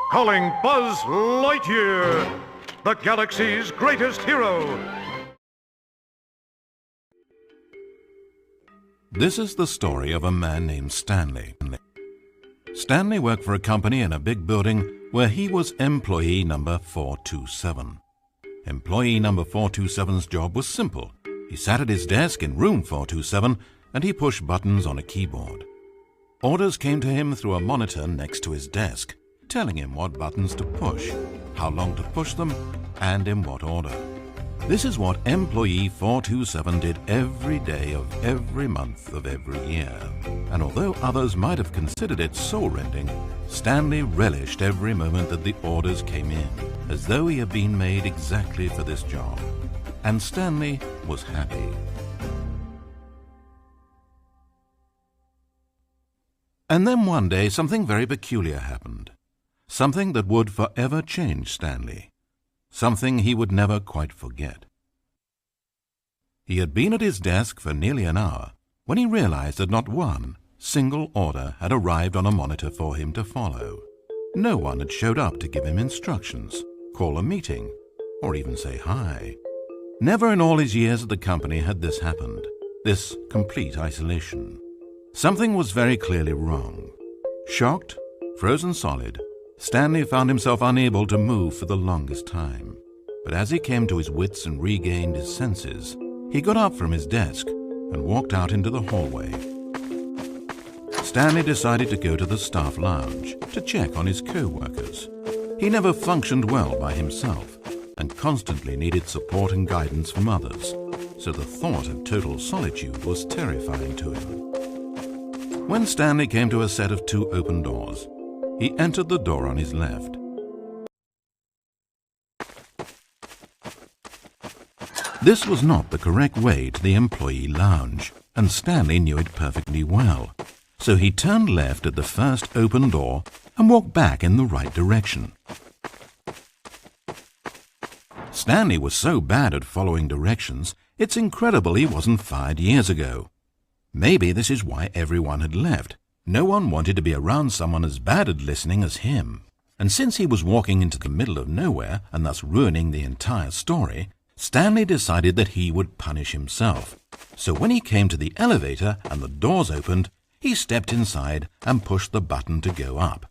Calling Buzz Lightyear, the galaxy's greatest hero. This is the story of a man named Stanley. Stanley worked for a company in a big building where he was employee number 427. Employee number 427's job was simple. He sat at his desk in room 427 and he pushed buttons on a keyboard. Orders came to him through a monitor next to his desk, telling him what buttons to push, how long to push them, and in what order. This is what employee 427 did every day of every month of every year. And although others might have considered it soul-rending, Stanley relished every moment that the orders came in, as though he had been made exactly for this job. And Stanley was happy. And then one day something very peculiar happened. Something that would forever change Stanley. Something he would never quite forget. He had been at his desk for nearly an hour when he realized that not one single order had arrived on a monitor for him to follow. No one had showed up to give him instructions, call a meeting, or even say hi. Never in all his years at the company had this happened, this complete isolation. Something was very clearly wrong. Shocked, frozen solid, Stanley found himself unable to move for the longest time. But as he came to his wits and regained his senses, he got up from his desk and walked out into the hallway. Stanley decided to go to the staff lounge to check on his co-workers. He never functioned well by himself and constantly needed support and guidance from others, so the thought of total solitude was terrifying to him. When Stanley came to a set of 2 open doors, he entered the door on his left. This was not the correct way to the employee lounge, and Stanley knew it perfectly well. So he turned left at the first open door and walked back in the right direction. Stanley was so bad at following directions, it's incredible he wasn't fired years ago. Maybe this is why everyone had left. No one wanted to be around someone as bad at listening as him. And since he was walking into the middle of nowhere and thus ruining the entire story, Stanley decided that he would punish himself. So when he came to the elevator and the doors opened, he stepped inside and pushed the button to go up.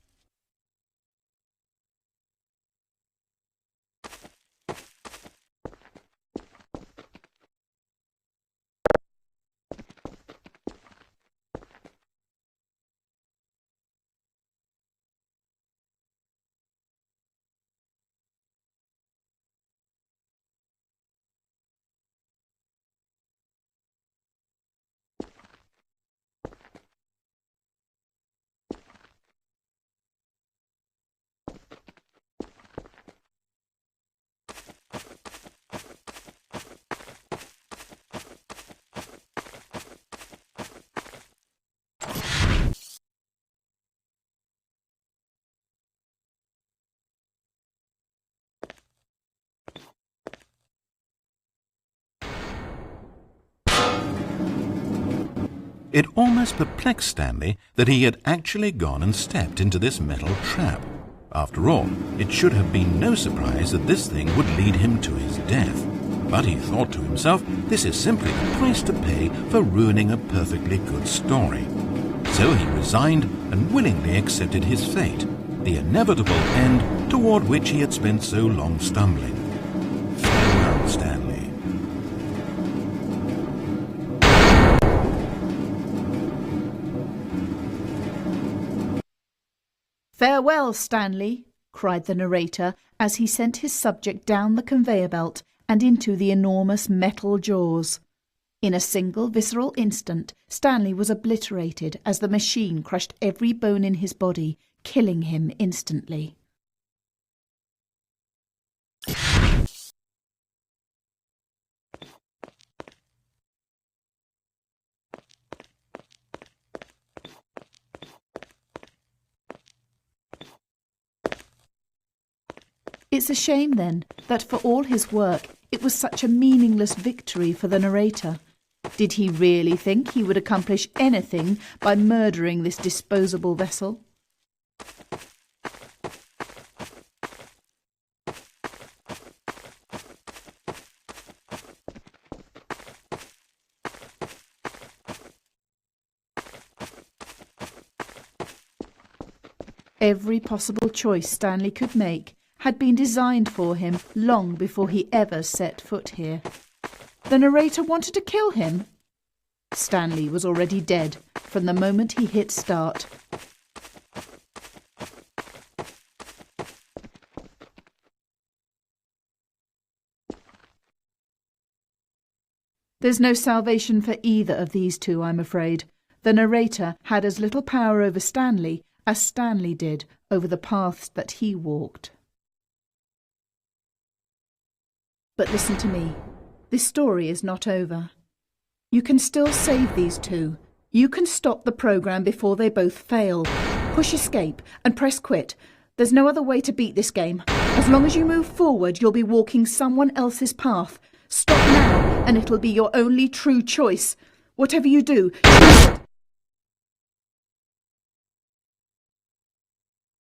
It almost perplexed Stanley that he had actually gone and stepped into this metal trap. After all, it should have been no surprise that this thing would lead him to his death. But he thought to himself, this is simply the price to pay for ruining a perfectly good story. So he resigned and willingly accepted his fate, the inevitable end toward which he had spent so long stumbling. Farewell, Stanley. "Farewell, Stanley," cried the narrator as he sent his subject down the conveyor belt and into the enormous metal jaws. In a single visceral instant, Stanley was obliterated as the machine crushed every bone in his body, killing him instantly. It's a shame, then, that for all his work, it was such a meaningless victory for the narrator. Did he really think he would accomplish anything by murdering this disposable vessel? Every possible choice Stanley could make had been designed for him long before he ever set foot here. The narrator wanted to kill him. Stanley was already dead from the moment he hit start. There's no salvation for either of these two, I'm afraid. The narrator had as little power over Stanley as Stanley did over the paths that he walked. But listen to me. This story is not over. You can still save these two. You can stop the program before they both fail. Push escape and press quit. There's no other way to beat this game. As long as you move forward, you'll be walking someone else's path. Stop now, and it'll be your only true choice. Whatever you do,